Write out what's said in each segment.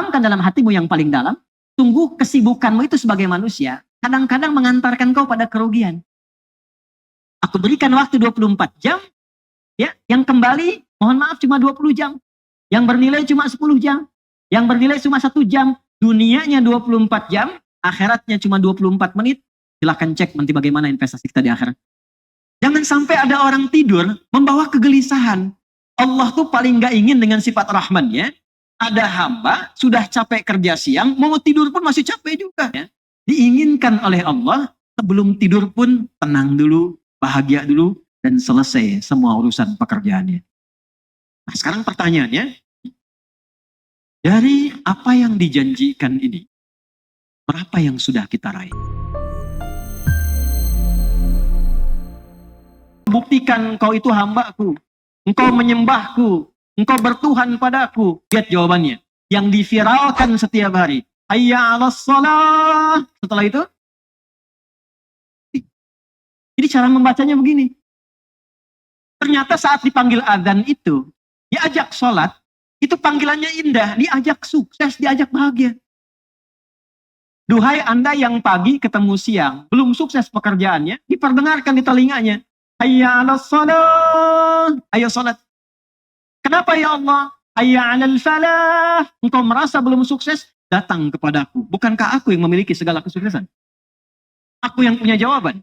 tanamkan dalam hatimu yang paling dalam, sungguh kesibukanmu itu sebagai manusia, kadang-kadang mengantarkan kau pada kerugian. Aku berikan waktu 24 jam, ya, yang kembali, mohon maaf cuma 20 jam. Yang bernilai cuma 10 jam. Yang bernilai cuma 1 jam. Dunianya 24 jam, akhiratnya cuma 24 menit. Silahkan cek nanti bagaimana investasi kita di akhirat. Jangan sampai ada orang tidur membawa kegelisahan. Allah tuh paling gak ingin dengan sifat Rahman ya. Ada hamba sudah capek kerja siang, mau tidur pun masih capek juga ya. Diinginkan oleh Allah sebelum tidur pun tenang dulu, bahagia dulu, dan selesai semua urusan pekerjaannya. Nah, sekarang pertanyaannya, dari apa yang dijanjikan ini, berapa yang sudah kita raih? Buktikan engkau itu hambaku, engkau menyembahku, engkau bertuhan padaku. Lihat jawabannya, yang diviralkan setiap hari. Hayya 'alas shalah. Setelah itu, jadi cara membacanya begini. Ternyata saat dipanggil adzan itu, diajak sholat, itu panggilannya indah, diajak sukses, diajak bahagia. Duhai Anda yang pagi ketemu siang, belum sukses pekerjaannya, diperdengarkan di telinganya. Hayya 'alas shalah. Ayo sholat. Kenapa ya Allah? Hayya 'alal falah. Engkau merasa belum sukses, datang kepadaku. Bukankah aku yang memiliki segala kesuksesan? Aku yang punya jawaban.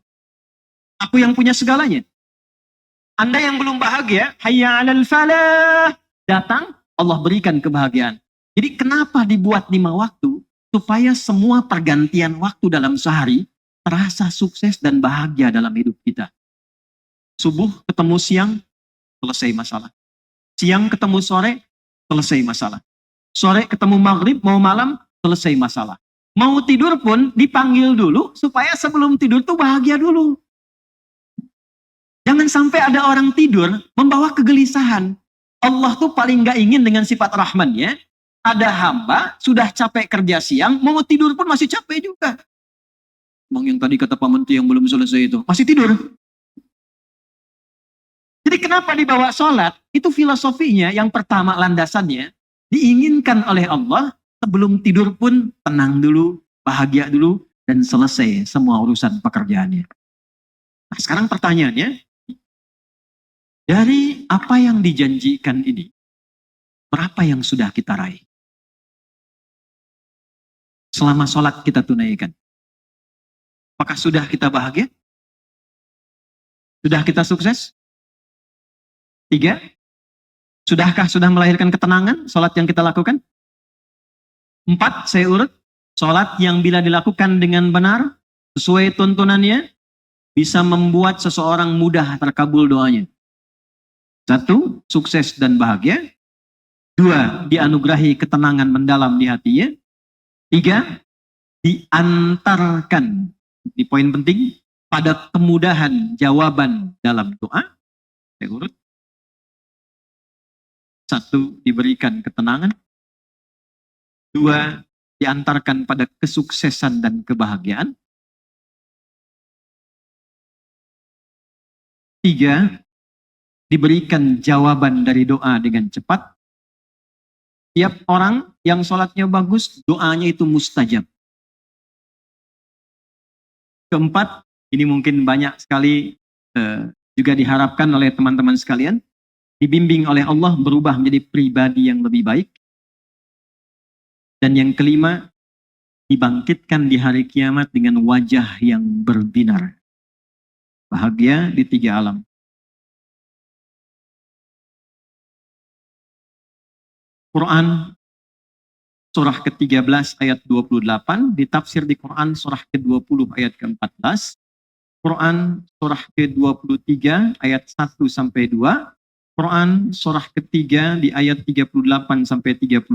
Aku yang punya segalanya. Anda yang belum bahagia, hayya 'alal falah, datang, Allah berikan kebahagiaan. Jadi kenapa dibuat 5 waktu? Supaya semua pergantian waktu dalam sehari terasa sukses dan bahagia dalam hidup kita. Subuh ketemu siang, selesai masalah. Siang ketemu sore, selesai masalah. Sore ketemu maghrib, mau malam, selesai masalah. Mau tidur pun dipanggil dulu, supaya sebelum tidur tuh bahagia dulu. Jangan sampai ada orang tidur membawa kegelisahan. Allah tuh paling gak ingin dengan sifat Rahman ya. Ada hamba sudah capek kerja siang, mau tidur pun masih capek juga. Bang, yang tadi kata Pak Menteri yang belum selesai itu, masih tidur. Jadi kenapa dibawa sholat? Itu filosofinya yang pertama landasannya, diinginkan oleh Allah sebelum tidur pun tenang dulu, bahagia dulu, dan selesai semua urusan pekerjaannya. Nah, sekarang pertanyaannya, dari apa yang dijanjikan ini, berapa yang sudah kita raih? Selama sholat kita tunaikan. Apakah sudah kita bahagia? Sudah kita sukses? 3. Sudahkah sudah melahirkan ketenangan sholat yang kita lakukan? 4, saya urut. Sholat yang bila dilakukan dengan benar, sesuai tuntunannya, bisa membuat seseorang mudah terkabul doanya. 1, sukses dan bahagia. 2, dianugerahi ketenangan mendalam di hatinya. 3, diantarkan, di poin penting, pada kemudahan jawaban dalam doa. Saya urut. 1, diberikan ketenangan. 2, diantarkan pada kesuksesan dan kebahagiaan. 3, diberikan jawaban dari doa dengan cepat. Tiap orang yang sholatnya bagus, doanya itu mustajab. 4, ini mungkin banyak sekali juga diharapkan oleh teman-teman sekalian, dibimbing oleh Allah berubah menjadi pribadi yang lebih baik. Dan yang 5, dibangkitkan di hari kiamat dengan wajah yang berbinar. Bahagia di 3 alam. Quran surah ke-13 ayat 28, ditafsir di Quran surah ke-20 ayat ke-14, Quran surah ke-23 ayat 1 sampai 2, Quran surah ketiga di ayat 38 sampai 39,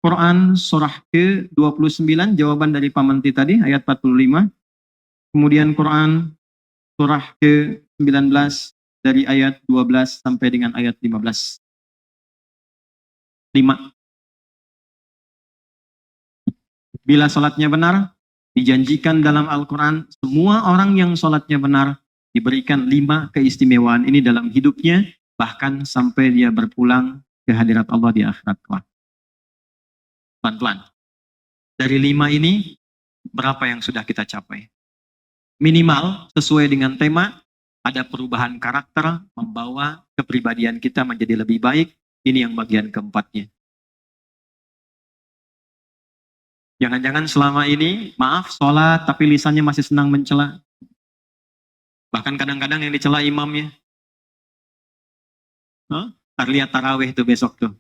Quran surah ke-29 jawaban dari Pak Menteri tadi ayat 45, kemudian Quran surah ke-19 dari ayat 12 sampai dengan ayat 15. 5. Bila sholatnya benar, dijanjikan dalam Al-Quran, semua orang yang sholatnya benar diberikan 5 keistimewaan ini dalam hidupnya, bahkan sampai dia berpulang ke hadirat Allah di akhirat kelak. Pelan-pelan. Dari 5 ini, berapa yang sudah kita capai? Minimal, sesuai dengan tema, ada perubahan karakter, membawa kepribadian kita menjadi lebih baik. Ini yang bagian keempatnya. Jangan-jangan selama ini, maaf, sholat, tapi lisannya masih senang mencela. Bahkan kadang-kadang yang dicela imamnya. Lihat tarawih tuh besok tuh.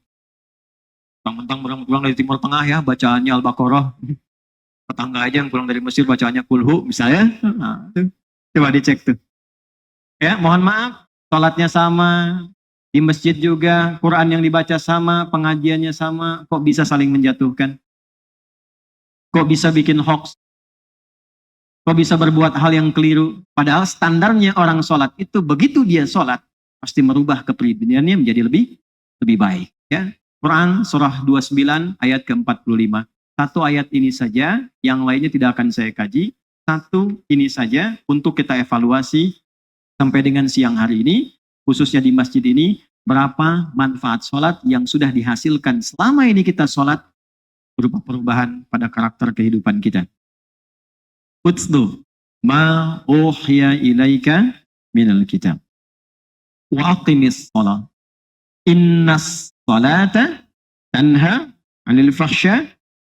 Mentang-mentang pulang dari Timur Tengah ya, bacaannya Al-Baqarah. Tetangga aja yang pulang dari Mesir bacaannya Kulhu misalnya. Coba dicek tuh. Ya, mohon maaf, sholatnya sama, di masjid juga, Quran yang dibaca sama, pengajiannya sama, kok bisa saling menjatuhkan? Kok bisa bikin hoax? Kok bisa berbuat hal yang keliru? Padahal standarnya orang sholat itu, begitu dia sholat, pasti merubah kepribadiannya menjadi lebih baik. Ya. Quran surah 29 ayat ke-45. Satu ayat ini saja, yang lainnya tidak akan saya kaji. Satu ini saja untuk kita evaluasi sampai dengan siang hari ini, khususnya di masjid ini, berapa manfaat sholat yang sudah dihasilkan selama ini kita sholat berupa perubahan pada karakter kehidupan kita. Utlu ma uhiya ilaika minal kitab wa aqimis sholat innas salata tanha 'anil fahsya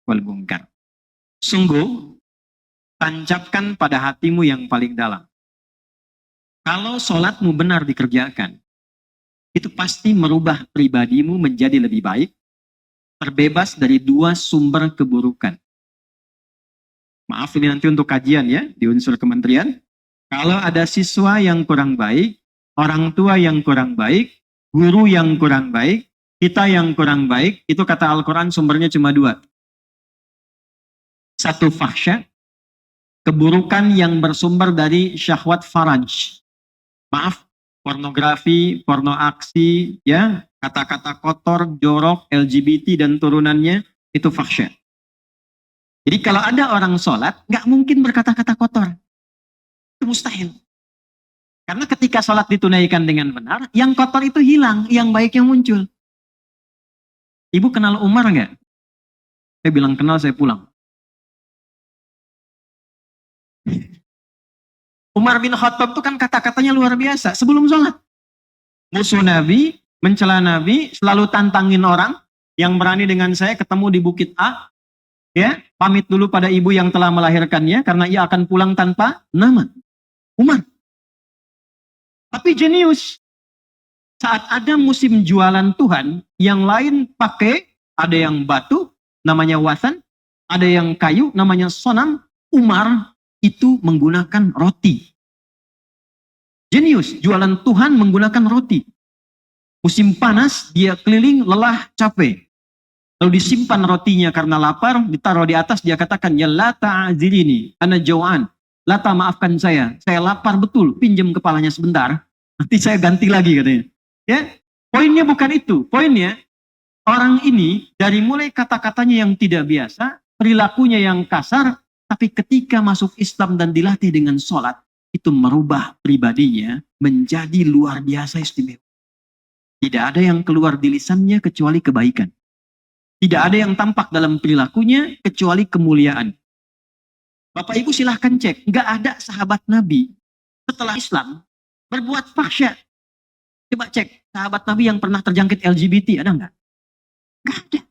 wal munkar. Sungguh, tancapkan pada hatimu yang paling dalam. Kalau sholatmu benar dikerjakan, itu pasti merubah pribadimu menjadi lebih baik, terbebas dari 2 sumber keburukan. Maaf, ini nanti untuk kajian ya, di unsur kementerian. Kalau ada siswa yang kurang baik, orang tua yang kurang baik, guru yang kurang baik, kita yang kurang baik, itu kata Al-Quran sumbernya cuma 2. Satu, fahsya, keburukan yang bersumber dari syahwat faraj. Maaf, pornografi, porno aksi, ya, kata-kata kotor, jorok, LGBT dan turunannya, itu fahsya. Jadi kalau ada orang sholat, nggak mungkin berkata-kata kotor. Itu mustahil. Karena ketika sholat ditunaikan dengan benar, yang kotor itu hilang, yang baik yang muncul. Ibu kenal Umar nggak? Saya bilang kenal, saya pulang. Umar bin Khattab itu kan kata-katanya luar biasa. Sebelum sholat, musuh Nabi, mencela Nabi, selalu tantangin orang yang berani dengan saya ketemu di Bukit A. Ya, pamit dulu pada ibu yang telah melahirkannya karena ia akan pulang tanpa nama. Umar. Tapi jenius. Saat ada musim jualan Tuhan, yang lain pakai, ada yang batu, namanya wasan, ada yang kayu, namanya sonam. Umar itu menggunakan roti. Jenius, jualan Tuhan menggunakan roti. Musim panas, dia keliling, lelah, capek. Lalu disimpan rotinya karena lapar, ditaruh di atas, dia katakan, ya la ta'azilini, ana jawaan. Lata, maafkan saya lapar betul, pinjam kepalanya sebentar, nanti saya ganti lagi katanya. Ya, poinnya bukan itu. Poinnya, orang ini dari mulai kata-katanya yang tidak biasa, perilakunya yang kasar, tapi ketika masuk Islam dan dilatih dengan sholat, itu merubah pribadinya menjadi luar biasa istimewa. Tidak ada yang keluar di lisannya kecuali kebaikan. Tidak ada yang tampak dalam perilakunya kecuali kemuliaan. Bapak Ibu silahkan cek, nggak ada sahabat Nabi setelah Islam berbuat fahsya. Coba cek, sahabat Nabi yang pernah terjangkit LGBT ada nggak? Nggak ada.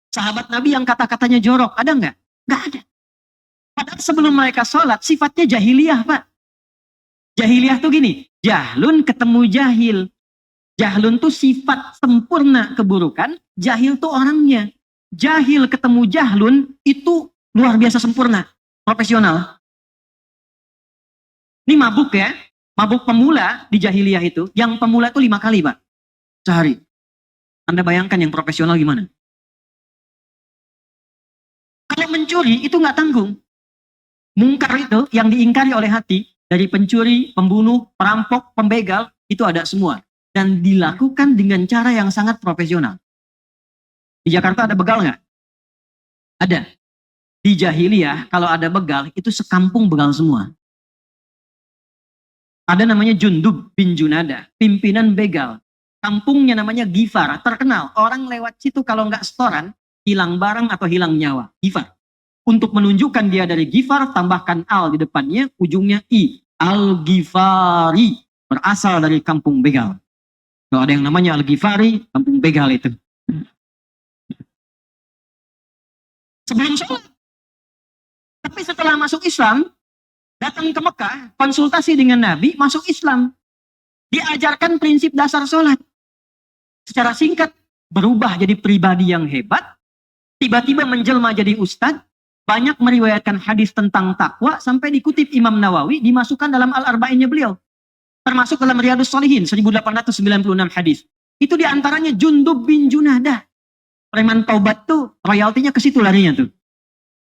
Sahabat Nabi yang kata-katanya jorok ada nggak? Nggak ada. Padahal sebelum mereka sholat, sifatnya jahiliyah, Pak. Jahiliyah tuh gini, jahlun ketemu jahil. Jahlun tuh sifat sempurna keburukan, jahil tuh orangnya. Jahil ketemu jahlun itu luar biasa sempurna, profesional. Ini mabuk ya, mabuk pemula di jahiliyah itu, yang pemula itu 5 kali, Pak, sehari. Anda bayangkan yang profesional gimana? Kalau mencuri itu nggak tanggung. Mungkar itu yang diingkari oleh hati, dari pencuri, pembunuh, perampok, pembegal, itu ada semua. Dan dilakukan dengan cara yang sangat profesional. Di Jakarta ada begal nggak? Ada. Di jahiliyah, kalau ada begal, itu sekampung begal semua. Ada namanya Jundub bin Junada, pimpinan begal. Kampungnya namanya Gifar, terkenal. Orang lewat situ kalau nggak setoran, hilang barang atau hilang nyawa. Ghifar. Untuk menunjukkan dia dari Ghifar, tambahkan al di depannya, ujungnya i. Al-Ghifari. Berasal dari kampung begal. Kalau ada yang namanya Al-Ghifari, kampung begal itu. Sebelum sholat. Tapi setelah masuk Islam, datang ke Mekah, konsultasi dengan Nabi, masuk Islam. Diajarkan prinsip dasar sholat. Secara singkat, berubah jadi pribadi yang hebat, tiba-tiba menjelma jadi ustadz, banyak meriwayatkan hadis tentang takwa, sampai dikutip Imam Nawawi, dimasukkan dalam Al-Arba'innya beliau. Termasuk dalam Riyadhus Shalihin, 1896 hadis. Itu diantaranya Jundub bin Junadah. Preman taubat tuh, royaltinya ke situ larinya tuh.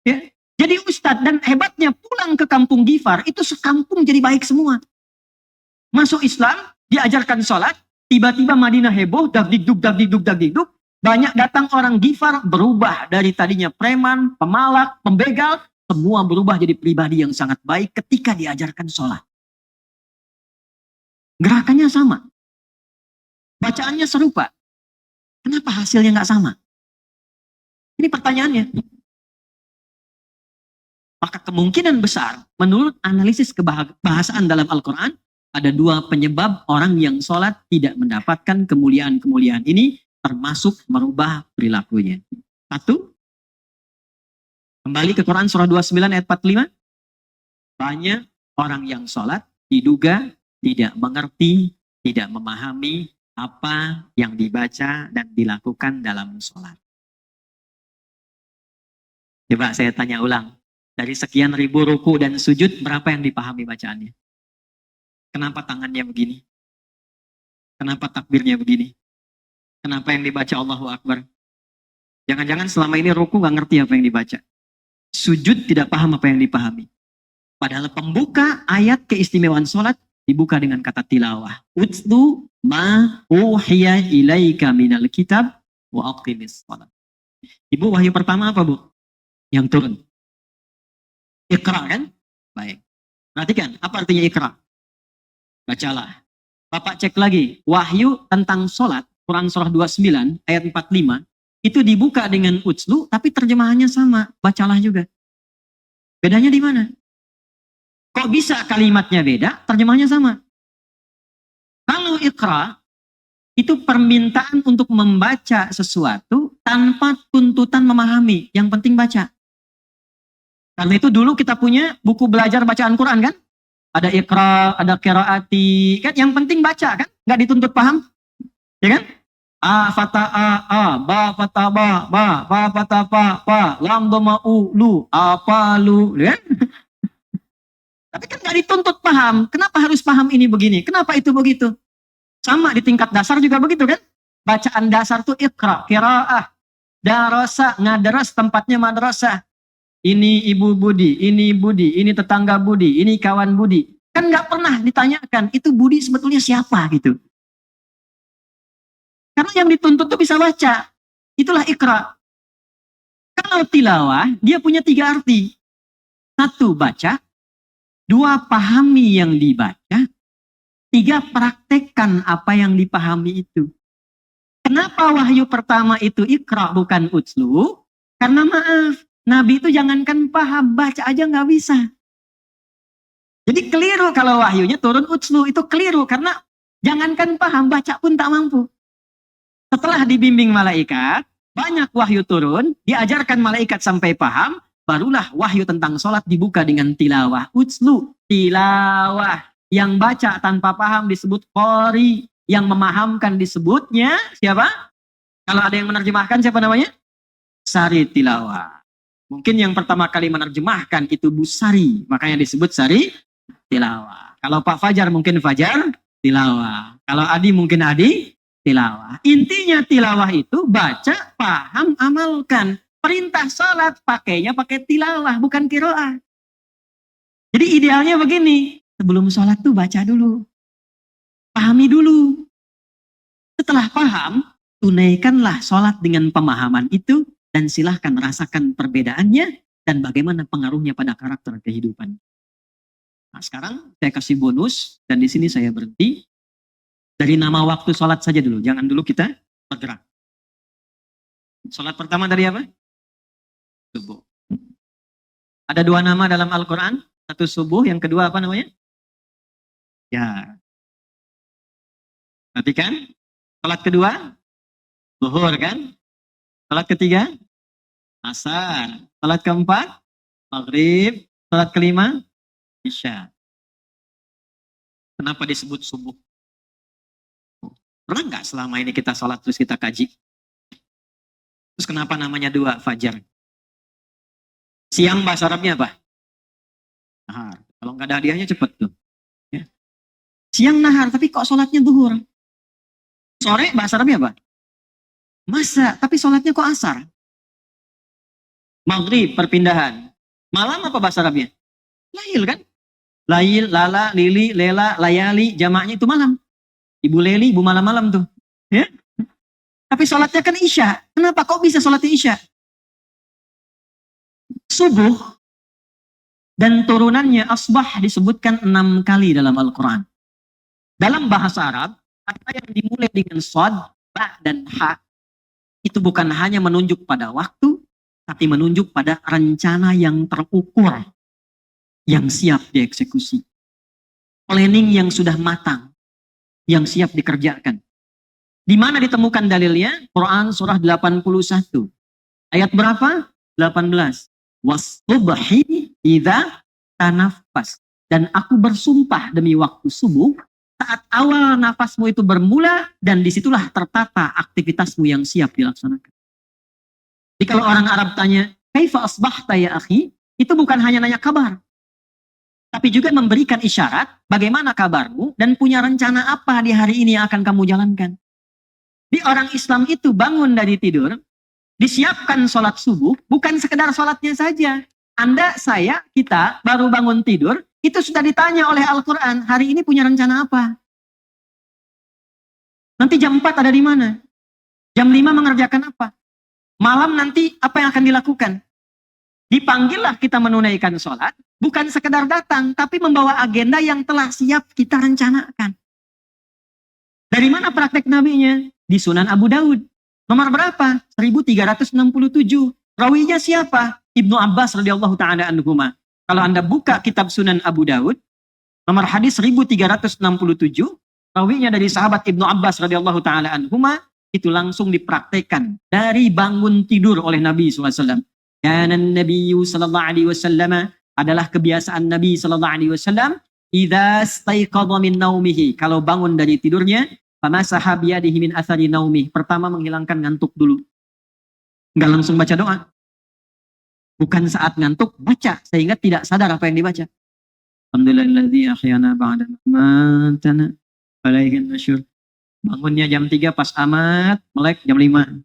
Ya. Jadi ustadz, dan hebatnya pulang ke kampung Ghifar, itu sekampung jadi baik semua. Masuk Islam, diajarkan sholat, tiba-tiba Madinah heboh, dagdikduk, dagdikduk, dagdikduk. Banyak datang orang Ghifar, berubah dari tadinya preman, pemalak, pembegal, semua berubah jadi pribadi yang sangat baik ketika diajarkan sholat. Gerakannya sama. Bacaannya serupa. Kenapa hasilnya nggak sama? Ini pertanyaannya. Maka kemungkinan besar, menurut analisis kebahasaan dalam Al-Quran, ada dua penyebab orang yang sholat tidak mendapatkan kemuliaan-kemuliaan ini, termasuk merubah perilakunya. Satu, kembali ke Quran surah 29 ayat 45. Banyak orang yang sholat diduga tidak mengerti, tidak memahami apa yang dibaca dan dilakukan dalam sholat. Coba saya tanya ulang. Dari sekian ribu ruku dan sujud, berapa yang dipahami bacaannya? Kenapa tangannya begini? Kenapa takbirnya begini? Kenapa yang dibaca Allahu Akbar? Jangan-jangan selama ini ruku gak ngerti apa yang dibaca. Sujud tidak paham apa yang dipahami. Padahal pembuka ayat keistimewaan sholat dibuka dengan kata tilawah. Utlu ma uhiya ilaika minal kitab wa aqimis sholat. Ibu, wahyu pertama apa, Bu? Yang turun. Iqra, kan? Baik. Perhatikan, apa artinya Iqra? Bacalah. Bapak cek lagi, wahyu tentang sholat, Quran surah 29 ayat 45, itu dibuka dengan utslu, tapi terjemahannya sama, bacalah juga. Bedanya di mana? Kok bisa kalimatnya beda, terjemahannya sama? Kalau Iqra, itu permintaan untuk membaca sesuatu tanpa tuntutan memahami, yang penting baca. Karena itu dulu kita punya buku belajar bacaan Quran, kan? Ada Iqra, ada qiraati, kan? Yang penting baca, kan? Nggak dituntut paham, ya kan? A fata a, ba fata ba, fata pa, lam doma lu, apa lu, ya kan? Tapi kan nggak dituntut paham. Kenapa harus paham ini begini? Kenapa itu begitu? Sama di tingkat dasar juga begitu, kan? Bacaan dasar tuh Iqra, qiraah, darasa, ngadaras, tempatnya madrasah. Ini ibu Budi, ini tetangga Budi, ini kawan Budi. Kan nggak pernah ditanyakan, itu Budi sebetulnya siapa gitu. Karena yang dituntut tuh bisa baca. Itulah Iqra. Kalau tilawah, dia punya 3 arti. 1, baca. 2, pahami yang dibaca. 3, praktekkan apa yang dipahami itu. Kenapa wahyu pertama itu Iqra bukan utslu? Karena maaf, Nabi itu jangankan paham, baca aja nggak bisa. Jadi keliru kalau wahyunya turun utslu, itu keliru karena jangankan paham, baca pun tak mampu. Setelah dibimbing malaikat, banyak wahyu turun, diajarkan malaikat sampai paham, barulah wahyu tentang sholat dibuka dengan tilawah. Utslu, tilawah. Yang baca tanpa paham disebut qori, yang memahamkan disebutnya siapa? Kalau ada yang menerjemahkan siapa namanya? Sari tilawah. Mungkin yang pertama kali menerjemahkan itu Busari, makanya disebut Sari tilawah. Kalau Pak Fajar mungkin Fajar tilawah. Kalau Adi mungkin Adi tilawah. Intinya tilawah itu baca, paham, amalkan. Perintah sholat pakainya pakai tilawah, bukan qiraah. Jadi idealnya begini, sebelum sholat tuh baca dulu. Pahami dulu. Setelah paham, tunaikanlah sholat dengan pemahaman itu, dan silahkan rasakan perbedaannya dan bagaimana pengaruhnya pada karakter kehidupan. Nah, sekarang saya kasih bonus dan di sini saya berhenti. Dari nama waktu sholat saja dulu, jangan dulu kita bergerak. Salat pertama dari apa? Subuh. Ada dua nama dalam Al-Quran. Satu subuh, yang kedua apa namanya? Ya. Perhatikan. Salat kedua, zuhur kan? Salat ketiga, asar. Salat keempat, maghrib. Salat kelima, isya. Kenapa disebut subuh? Pernah nggak selama ini kita sholat terus kita kaji? Terus kenapa namanya dua, fajar? Siang bahasa Arabnya apa? Nahar. Kalau nggak ada hadiahnya cepet tuh. Ya. Siang nahar, tapi kok sholatnya zuhur? Sore bahasa Arabnya apa? Masa, tapi sholatnya kok asar? Maghrib, perpindahan. Malam apa bahasa Arabnya? Lail kan? Lail, lala, lili, lela, layali, jamaknya itu malam. Ibu Leli, ibu malam-malam tuh. Ya? Tapi sholatnya kan isya. Kenapa kok bisa sholatnya isya? Subuh dan turunannya asbah disebutkan 6 kali dalam Al-Quran. Dalam bahasa Arab, kata yang dimulai dengan shad, ba, dan ha, itu bukan hanya menunjuk pada waktu, tapi menunjuk pada rencana yang terukur, yang siap dieksekusi. Planning yang sudah matang, yang siap dikerjakan. Di mana ditemukan dalilnya? Quran surah 81. Ayat berapa? 18. Wasubhi idza tanaffas. Dan aku bersumpah demi waktu subuh, saat awal nafasmu itu bermula, dan disitulah tertata aktivitasmu yang siap dilaksanakan. Jadi kalau orang Arab tanya, kaifa asbahta ya akhi? Itu bukan hanya nanya kabar, tapi juga memberikan isyarat bagaimana kabarmu dan punya rencana apa di hari ini yang akan kamu jalankan. Di orang Islam itu bangun dari tidur, disiapkan sholat subuh, bukan sekedar sholatnya saja. Anda, saya, kita baru bangun tidur, itu sudah ditanya oleh Al-Quran, hari ini punya rencana apa? Nanti jam 4 ada di mana? Jam 5 mengerjakan apa? Malam nanti apa yang akan dilakukan? Dipanggillah kita menunaikan sholat, bukan sekedar datang, tapi membawa agenda yang telah siap kita rencanakan. Dari mana praktek nabinya? Di Sunan Abu Daud. Nomor berapa? 1367. Rawinya siapa? Ibnu Abbas radhiyallahu taala anhuma. Kalau Anda buka kitab Sunan Abu Daud, nomor hadis 1367, rawinya dari sahabat Ibnu Abbas radhiyallahu taala anhuma, itu langsung dipraktekkan dari bangun tidur oleh Nabi SAW. Kana Nabi sallallahu alaihi wasallam, adalah kebiasaan Nabi sallallahu alaihi wasallam, idza staiqadha min naumihi, kalau bangun dari tidurnya, famasaha biyadihi min athari naumih, pertama menghilangkan ngantuk dulu. Enggak langsung baca doa. Bukan saat ngantuk baca sehingga tidak sadar apa yang dibaca. Alhamdulillahilladzi ahyana ba'da ma amatana wa ilaihin nusyur. Bangunnya jam 3 pas amat, melek jam 5.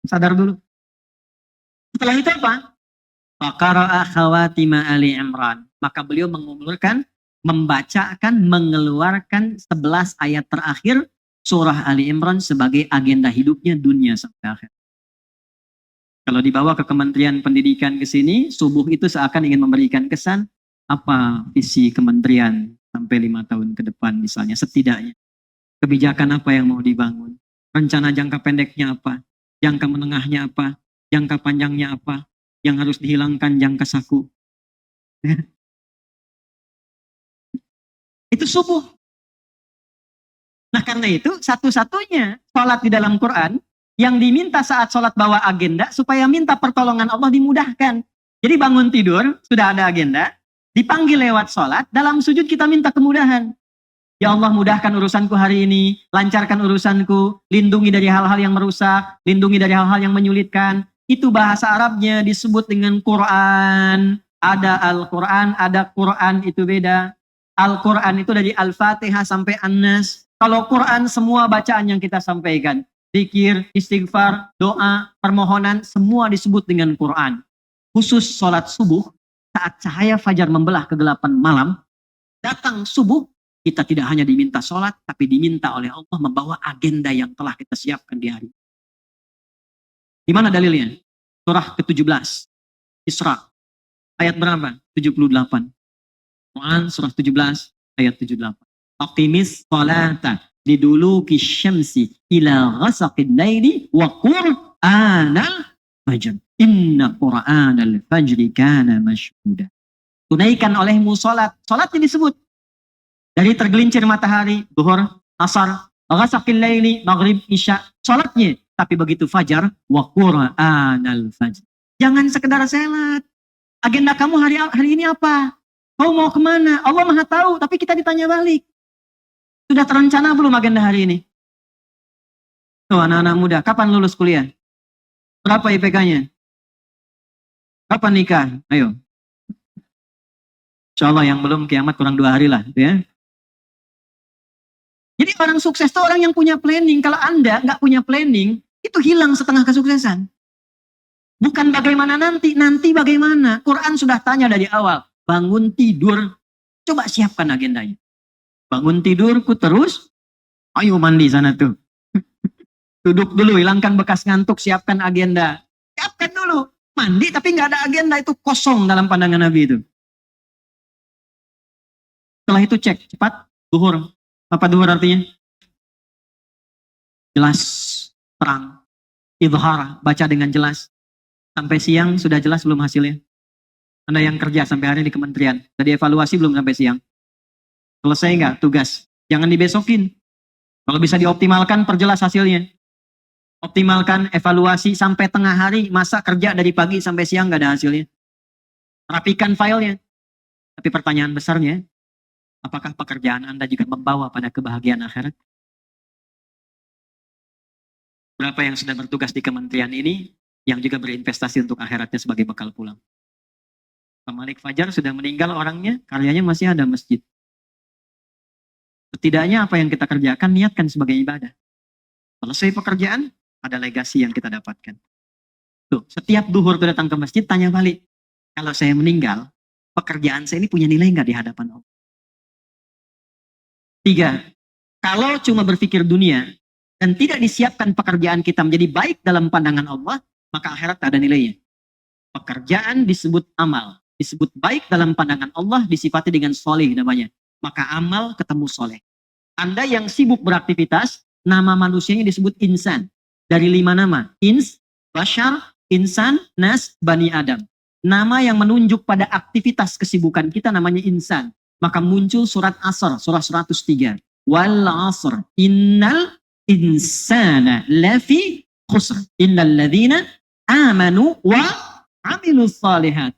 Sadar dulu. Setelah itu apa? Faqara'a khawatima Ali Imran. Maka beliau mengumumkan, membacakan, mengeluarkan 11 ayat terakhir surah Ali Imran sebagai agenda hidupnya dunia sampai akhir. Kalau dibawa ke Kementerian Pendidikan ke sini, subuh itu seakan ingin memberikan kesan apa visi kementerian sampai 5 tahun ke depan misalnya, setidaknya. Kebijakan apa yang mau dibangun? Rencana jangka pendeknya apa? Jangka menengahnya apa? Jangka panjangnya apa? Yang harus dihilangkan jangka saku. Itu subuh. Nah karena itu satu-satunya sholat di dalam Quran yang diminta saat sholat bawa agenda supaya minta pertolongan Allah dimudahkan. Jadi bangun tidur, sudah ada agenda, dipanggil lewat sholat, dalam sujud kita minta kemudahan. Ya Allah, mudahkan urusanku hari ini, lancarkan urusanku, lindungi dari hal-hal yang merusak, lindungi dari hal-hal yang menyulitkan. Itu bahasa Arabnya disebut dengan Quran. Ada Al-Quran, ada Quran, itu beda. Al-Quran itu dari Al-Fatihah sampai An-Nas. Kalau Quran semua bacaan yang kita sampaikan, zikir, istighfar, doa, permohonan, semua disebut dengan Quran. Khusus sholat subuh, saat cahaya fajar membelah kegelapan malam, datang subuh, kita tidak hanya diminta sholat, tapi diminta oleh Allah membawa agenda yang telah kita siapkan di hari. Di mana dalilnya? Surah ke-17, Isra. Ayat berapa? 78. Quran surah 17, ayat 78. Aqimis sholata liduluki syamsi ila ghasaqil laili wa qur'anal fajr. Inna qur'anal fajri kana mashhuda. Tunaikan olehmu salat. Salatnya disebut dari tergelincir matahari, zuhur, asar, ghasaqil laili, maghrib, isya. Salatnya. Tapi begitu fajar, wa qur'anal fajr. Jangan sekedar salat. Agenda kamu hari ini apa? Kau mau kemana? Allah Maha tahu, tapi kita ditanya balik. Sudah terencana belum agenda hari ini? Tuh anak-anak muda, kapan lulus kuliah? Berapa IPK-nya? Kapan nikah? Ayo. Insya Allah yang belum kiamat kurang 2 hari lah. Ya. Jadi orang sukses itu orang yang punya planning. Kalau Anda nggak punya planning, itu hilang setengah kesuksesan. Bukan bagaimana nanti bagaimana. Quran sudah tanya dari awal. Bangun tidur, coba siapkan agendanya. Bangun tidurku terus, ayo mandi sana tuh. Duduk dulu, hilangkan bekas ngantuk, siapkan agenda. Siapkan dulu. Mandi tapi nggak ada agenda, itu kosong dalam pandangan Nabi itu. Setelah itu cek, cepat, duhur. Apa duhur artinya? Jelas, terang, idhar, baca dengan jelas. Sampai siang sudah jelas belum hasilnya? Anda yang kerja sampai hari di kementerian, tadi evaluasi belum sampai siang? Selesai nggak tugas? Jangan dibesokin. Kalau bisa dioptimalkan, perjelas hasilnya. Optimalkan evaluasi sampai tengah hari, masa kerja dari pagi sampai siang nggak ada hasilnya. Rapikan filenya. Tapi pertanyaan besarnya, apakah pekerjaan Anda juga membawa pada kebahagiaan akhirat? Berapa yang sedang bertugas di kementerian ini, yang juga berinvestasi untuk akhiratnya sebagai bekal pulang? Pemilik Fajar sudah meninggal orangnya, karyanya masih ada masjid. Setidaknya apa yang kita kerjakan, niatkan sebagai ibadah. Selesai pekerjaan, ada legasi yang kita dapatkan. Tuh, setiap duhur itu datang ke masjid, tanya balik. Kalau saya meninggal, pekerjaan saya ini punya nilai nggak di hadapan Allah? 3. Kalau cuma berpikir dunia, dan tidak disiapkan pekerjaan kita menjadi baik dalam pandangan Allah, maka akhirat tak ada nilainya. Pekerjaan disebut amal. Disebut baik dalam pandangan Allah, disifati dengan soleh namanya. Maka amal ketemu soleh. Anda yang sibuk beraktivitas, nama manusianya disebut insan. Dari 5 nama. Ins, Bashar, Insan, Nas, Bani Adam. Nama yang menunjuk pada aktivitas kesibukan kita namanya insan. Maka muncul surat Asr, surah 103. Wal asr, innal insana lafi khusr. Innal ladhina amanu wa amilus salihat.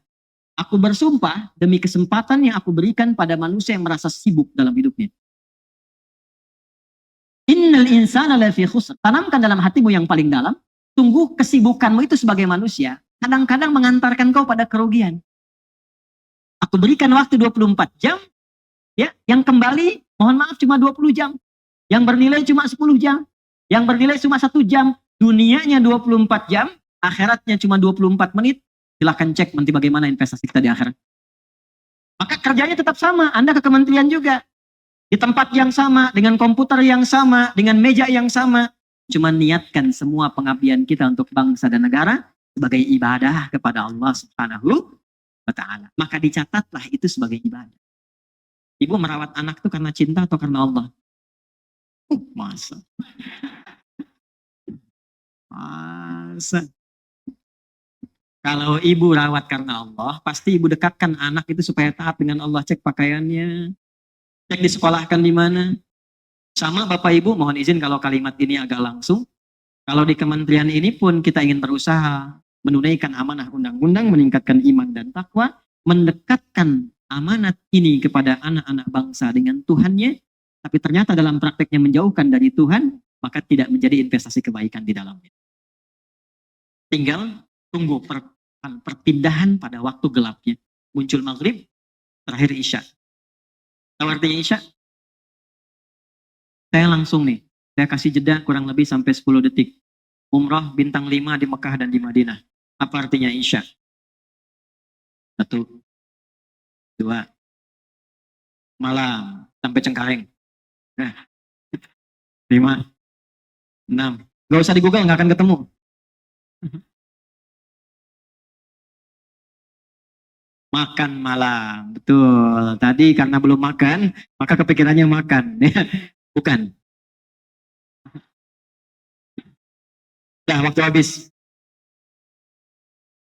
Aku bersumpah demi kesempatan yang aku berikan pada manusia yang merasa sibuk dalam hidupnya. Innal insana lafi khusr. Tanamkan dalam hatimu yang paling dalam. Tunggu kesibukanmu itu sebagai manusia. Kadang-kadang mengantarkan kau pada kerugian. Aku berikan waktu 24 jam. Ya, yang kembali, mohon maaf cuma 20 jam. Yang bernilai cuma 10 jam. Yang bernilai cuma 1 jam. Dunianya 24 jam. Akhiratnya cuma 24 menit. Silahkan cek nanti bagaimana investasi kita di akhirat. Maka kerjanya tetap sama. Anda ke kementerian juga. Di tempat yang sama, dengan komputer yang sama, dengan meja yang sama. Cuma niatkan semua pengabdian kita untuk bangsa dan negara sebagai ibadah kepada Allah Subhanahu wa ta'ala. Maka dicatatlah itu sebagai ibadah. Ibu merawat anak itu karena cinta atau karena Allah? Masa? Kalau ibu rawat karena Allah, pasti ibu dekatkan anak itu supaya taat dengan Allah. Cek pakaiannya, cek disekolahkan di mana. Sama Bapak Ibu, mohon izin kalau kalimat ini agak langsung. Kalau di kementerian ini pun kita ingin berusaha menunaikan amanah undang-undang, meningkatkan iman dan takwa, mendekatkan amanat ini kepada anak-anak bangsa dengan Tuhannya, tapi ternyata dalam prakteknya menjauhkan dari Tuhan, maka tidak menjadi investasi kebaikan di dalamnya. Tinggal tunggu perpindahan pada waktu gelapnya. Muncul maghrib, terakhir isya. Tahu artinya isya? Saya langsung nih, saya kasih jeda kurang lebih sampai 10 detik. Umrah bintang 5 di Mekah dan di Madinah. Apa artinya isya? 1, 2, malam sampai Cengkareng. 5, 6. Gak usah di Google, gak akan ketemu. Makan malam, betul. Tadi karena belum makan, maka kepikirannya makan. Bukan. Nah, waktu habis.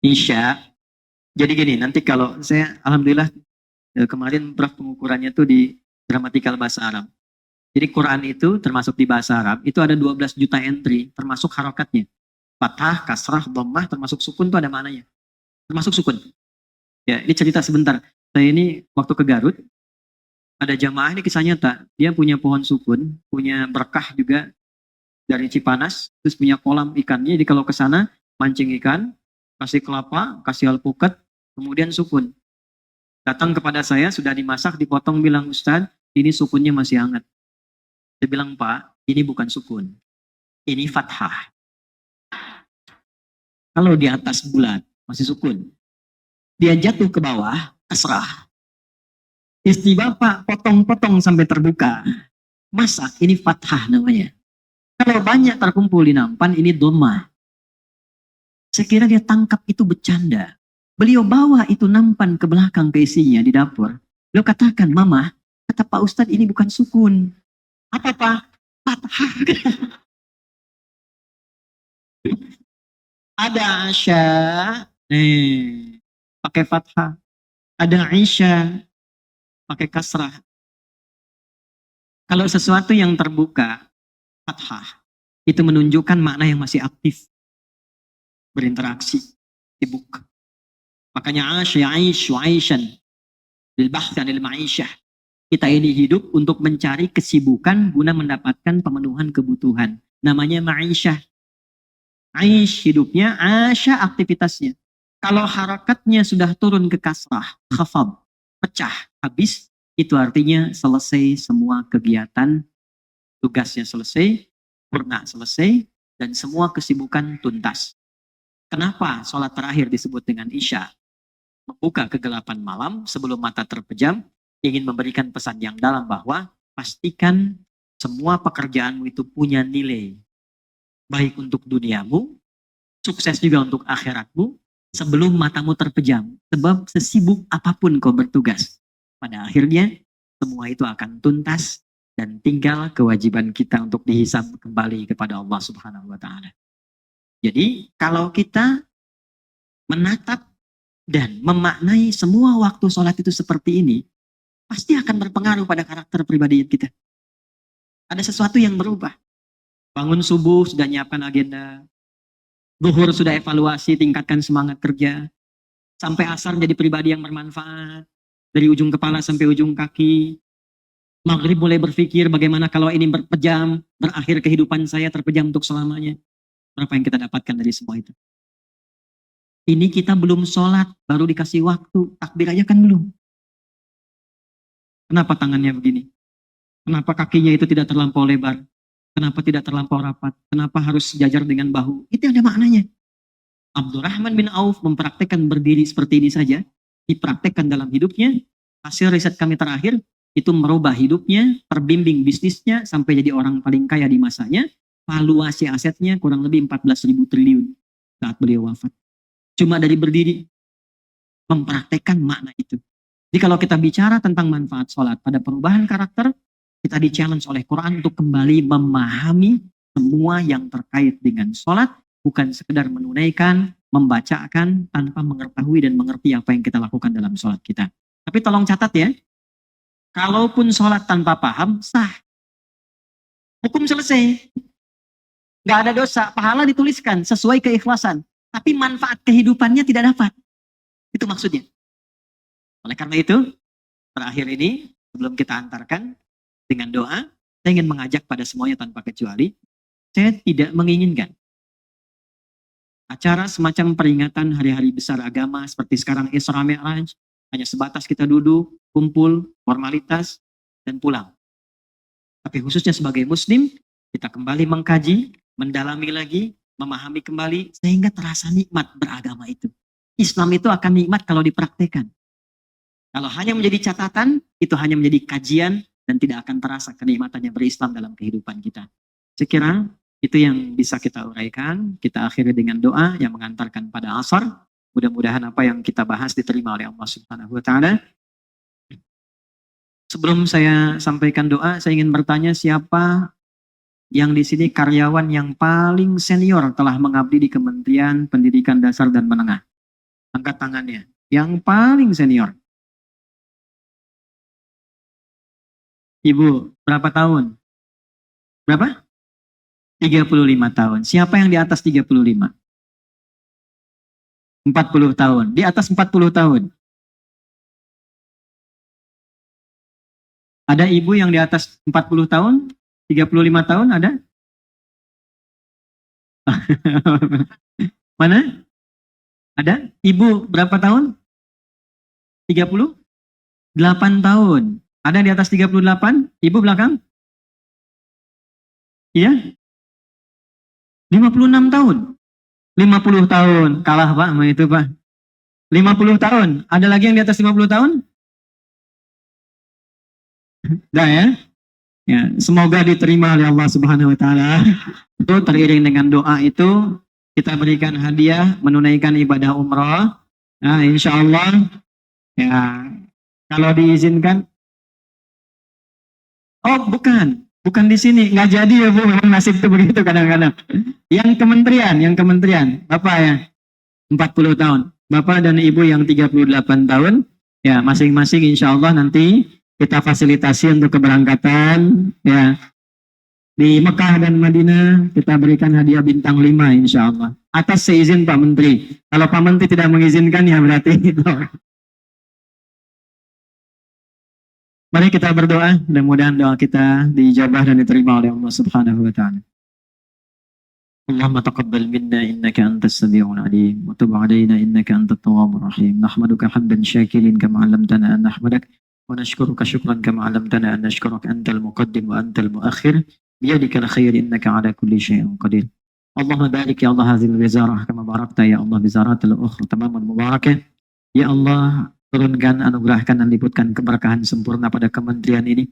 Isya. Jadi gini, nanti kalau saya alhamdulillah kemarin Prof pengukurannya tuh di gramatikal bahasa Arab. Jadi Quran itu termasuk di bahasa Arab itu ada 12 juta entry termasuk harokatnya. Fathah, kasrah, dhammah termasuk sukun tuh ada maknanya. Termasuk sukun. Ya, ini cerita sebentar. Saya ini waktu ke Garut ada jamaah, ini kisah nyata. Dia punya pohon sukun, punya berkah juga dari Cipanas, terus punya kolam ikannya. Jadi kalau ke sana mancing ikan, kasih kelapa, kasih alpukat, kemudian sukun. Datang kepada saya, sudah dimasak, dipotong, bilang, Ustadz, ini sukunnya masih hangat. Saya bilang, Pak, ini bukan sukun. Ini fathah. Kalau di atas bulat, masih sukun. Dia jatuh ke bawah, kasrah. Istri Bapak potong-potong sampai terbuka. Masak, ini fathah namanya. Kalau banyak terkumpul di nampan, ini dhammah. Saya kira dia tangkap itu bercanda. Beliau bawa itu nampan ke belakang ke isinya di dapur. Beliau katakan, Mama, kata Pak Ustadz ini bukan sukun. Apa Pak? Fathah. Ada Asya, pakai fathah. Ada Isya, pakai kasrah. Kalau sesuatu yang terbuka, fathah, itu menunjukkan makna yang masih aktif. Berinteraksi, sibuk. Makanya Asya, Aisyu, Aisyan, lil-bahth anil ma'isyah. Kita ini hidup untuk mencari kesibukan guna mendapatkan pemenuhan kebutuhan. Namanya ma'isyah. Aish hidupnya, Asya aktivitasnya. Kalau harakatnya sudah turun ke kasrah, khafad, pecah, habis, itu artinya selesai semua kegiatan, tugasnya selesai, purna selesai, dan semua kesibukan tuntas. Kenapa sholat terakhir disebut dengan Isya? Membuka kegelapan malam sebelum mata terpejam, ingin memberikan pesan yang dalam bahwa pastikan semua pekerjaanmu itu punya nilai. Baik untuk duniamu, sukses juga untuk akhiratmu, sebelum matamu terpejam. Sebab sesibuk apapun kau bertugas, pada akhirnya semua itu akan tuntas dan tinggal kewajiban kita untuk dihisab kembali kepada Allah Subhanahu wa taala. Jadi, kalau kita menatap dan memaknai semua waktu sholat itu seperti ini, pasti akan berpengaruh pada karakter pribadi kita. Ada sesuatu yang berubah. Bangun subuh sudah nyiapkan agenda, zuhur sudah evaluasi, tingkatkan semangat kerja, sampai asar jadi pribadi yang bermanfaat, dari ujung kepala sampai ujung kaki. Maghrib mulai berpikir bagaimana kalau ini berpejam, berakhir kehidupan saya terpejam untuk selamanya. Berapa yang kita dapatkan dari semua itu? Ini kita belum sholat, baru dikasih waktu, takbir aja kan belum. Kenapa tangannya begini? Kenapa kakinya itu tidak terlampau lebar? Kenapa tidak terlampau rapat? Kenapa harus sejajar dengan bahu? Itu ada maknanya. Abdurrahman bin Auf mempraktekkan berdiri seperti ini saja, dipraktekkan dalam hidupnya. Hasil riset kami terakhir, itu merubah hidupnya, terbimbing bisnisnya, sampai jadi orang paling kaya di masanya. Valuasi asetnya kurang lebih 14.000 triliun saat beliau wafat. Cuma dari berdiri, mempraktekkan makna itu. Jadi kalau kita bicara tentang manfaat sholat pada perubahan karakter, kita di-challenge oleh Quran untuk kembali memahami semua yang terkait dengan sholat, bukan sekedar menunaikan, membacakan, tanpa mengetahui dan mengerti apa yang kita lakukan dalam sholat kita. Tapi tolong catat ya, kalaupun sholat tanpa paham, sah. Hukum selesai. Nggak ada dosa, pahala dituliskan sesuai keikhlasan. Tapi manfaat kehidupannya tidak dapat. Itu maksudnya. Oleh karena itu, terakhir ini, sebelum kita antarkan dengan doa, saya ingin mengajak pada semuanya tanpa kecuali, saya tidak menginginkan acara semacam peringatan hari-hari besar agama seperti sekarang Isra Mi'raj, hanya sebatas kita duduk, kumpul, formalitas, dan pulang. Tapi khususnya sebagai muslim, kita kembali mengkaji, mendalami lagi, memahami kembali, sehingga terasa nikmat beragama itu. Islam itu akan nikmat kalau dipraktekkan. Kalau hanya menjadi catatan, itu hanya menjadi kajian, dan tidak akan terasa kenikmatannya berislam dalam kehidupan kita. Saya kira itu yang bisa kita uraikan. Kita akhiri dengan doa yang mengantarkan pada asar. Mudah-mudahan apa yang kita bahas diterima oleh Allah Subhanahu wa taala. Sebelum saya sampaikan doa, saya ingin bertanya siapa Yang di sini karyawan yang paling senior telah mengabdi di Kementerian Pendidikan Dasar dan Menengah. Angkat tangannya. Yang paling senior. Ibu, berapa tahun? Berapa? 35 tahun. Siapa yang di atas 35? 40 tahun. Di atas 40 tahun. Ada ibu yang di atas 40 tahun? 35 tahun ada? Mana? Ada? Ibu berapa tahun? 38 tahun. Ada di atas 38? Ibu belakang? Iya? 56 tahun. 50 tahun. Kalah Pak sama itu Pak. 50 tahun. Ada lagi yang di atas 50 tahun? Dah ya? Ya, semoga diterima oleh Allah Subhanahu wa taala. Itu teriring dengan doa itu kita berikan hadiah menunaikan ibadah umrah. Nah, insya Allah ya kalau diizinkan. Oh, bukan di sini, nggak jadi ya Bu. Memang nasib itu begitu kadang-kadang. Yang kementerian, Bapak ya 40 tahun, Bapak dan Ibu yang 38 tahun, ya masing-masing insya Allah nanti kita fasilitasi untuk keberangkatan ya. Di Mekah dan Madinah kita berikan hadiah bintang 5 insya Allah. Atas seizin Pak Menteri. Kalau Pak Menteri tidak mengizinkan ya berarti itu. Mari kita berdoa, mudah-mudahan doa kita dijabah dan diterima oleh Allah Subhanahu wa taala. Allahumma taqabbal minna innaka antas samiul alim wa tub 'alaina innaka antat tawwabur rahim. Nahmaduka hamdan syakirin kama 'allamtana an nahmadak wa nashkuruka syukran kama 'allamtana an nashkuraka antal muqaddim wa antal muakhir biyadikal khair innaka 'ala kulli syai'in qadir. Allahumma barik ya Allah hadhil wizarah kama barakta ya Allah wizaratil ukhra tamaman mubarakah. Ya Allah, turunkan, anugerahkan dan liputkan keberkahan sempurna pada kementerian ini,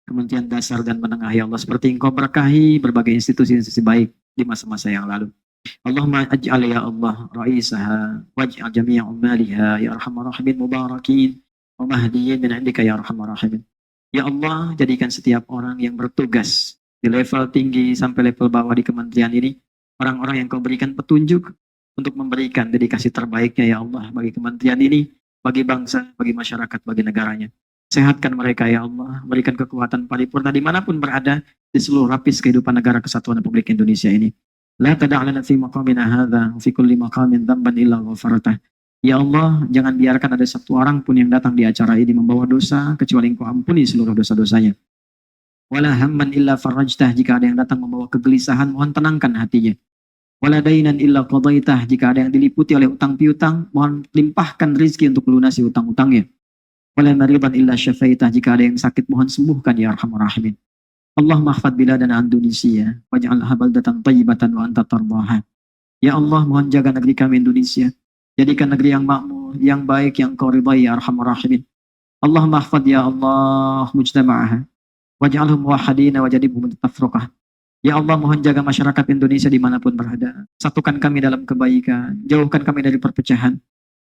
Kementerian Dasar dan Menengah ya Allah, seperti Engkau berkahi berbagai institusi-institusi baik di masa-masa yang lalu. Allahumma aj'al ya Allah ra'isaha waj'al jami'a ummaliha ya arhamar rahimin mubarakin wa mahdiyin min indika ya arhamar rahimin. Ya Allah, jadikan setiap orang yang bertugas di level tinggi sampai level bawah di kementerian ini orang-orang yang Kau berikan petunjuk untuk memberikan dedikasi terbaiknya ya Allah bagi kementerian ini, bagi bangsa, bagi masyarakat, bagi negaranya. Sehatkan mereka ya Allah, berikan kekuatan paripurna dimanapun berada di seluruh lapis kehidupan negara kesatuan Republik Indonesia ini. La tada'lana fi maqamina hadha fi kulli maqamin dhanban illa ghafartah. Ya Allah, jangan biarkan ada satu orang pun yang datang di acara ini membawa dosa kecuali Engkau ampuni seluruh dosa-dosanya. Wala hamman illa farajtah, jika ada yang datang membawa kegelisahan mohon tenangkan hatinya. Wala dainan illa qadaitah, jika ada yang diliputi oleh utang piutang mohon limpahkan rezeki untuk melunasi utang-utangnya. Wala maridan illa syafaitah, jika ada yang sakit mohon sembuhkan ya arhamar rahimin. Allahumma mahfad biladana Indonesia waj'alha baldatan thayyibatan wa anta tardaha. Ya Allah, mohon jaga negeri kami Indonesia, jadikan negeri yang makmur, yang baik, yang Kau ridai ya arhamar rahimin. Allahumma mahfad ya Allah mujtama'aha waj'alhum muwahhidina wajadibhum tafruqah. Ya Allah, mohon jaga masyarakat Indonesia dimanapun berada, satukan kami dalam kebaikan, jauhkan kami dari perpecahan.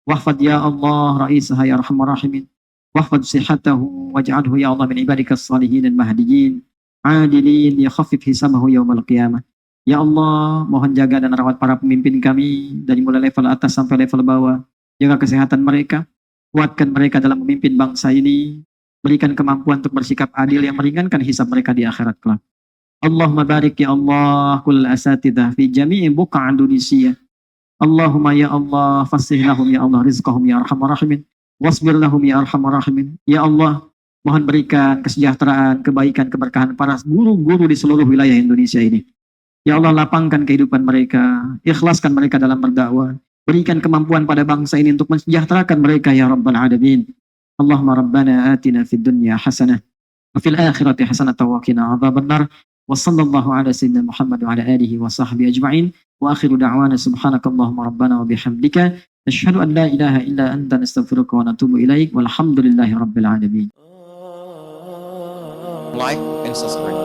Wahfad ya Allah ra'isaha ya arhamar rahimin. Wahfad sihatahu waj'alhu ya Allah min ibadikas salihin dan mahdiyin adilin ya khafif hisabahu yaumal qiyamah. Ya Allah, mohon jaga dan rawat para pemimpin kami dari mulai level atas sampai level bawah. Jaga kesehatan mereka, kuatkan mereka dalam memimpin bangsa ini, berikan kemampuan untuk bersikap adil yang meringankan hisab mereka di akhirat kelak. Allahumma barik ya Allah kullal asatidah fi jami'i buqa' Indonesia. Allahumma ya Allah fasih lahum ya Allah rizqahum ya arhamar rahimin. Wasbir lahum ya arhamar rahimin. Ya Allah, mohon berikan kesejahteraan, kebaikan, keberkahan para guru-guru di seluruh wilayah Indonesia ini. Ya Allah, lapangkan kehidupan mereka, ikhlaskan mereka dalam berdakwah, berikan kemampuan pada bangsa ini untuk mensejahterakan mereka ya Rabbal Alamin. Allahumma Rabbana atina fid dunya hasanah wa fil akhirati hasanah wa qina adzabannar. Wa sallallahu ala sayyidina Muhammad wa ala alihi wa sahbihi ajma'in. Wa akhiru da'wana subhanakallahumma rabbana wa bihamdika nashhadu an la ilaha illa anta nastaghfiruka wa natubu ilaik walhamdulillahi rabbil alamin. Like and subscribe.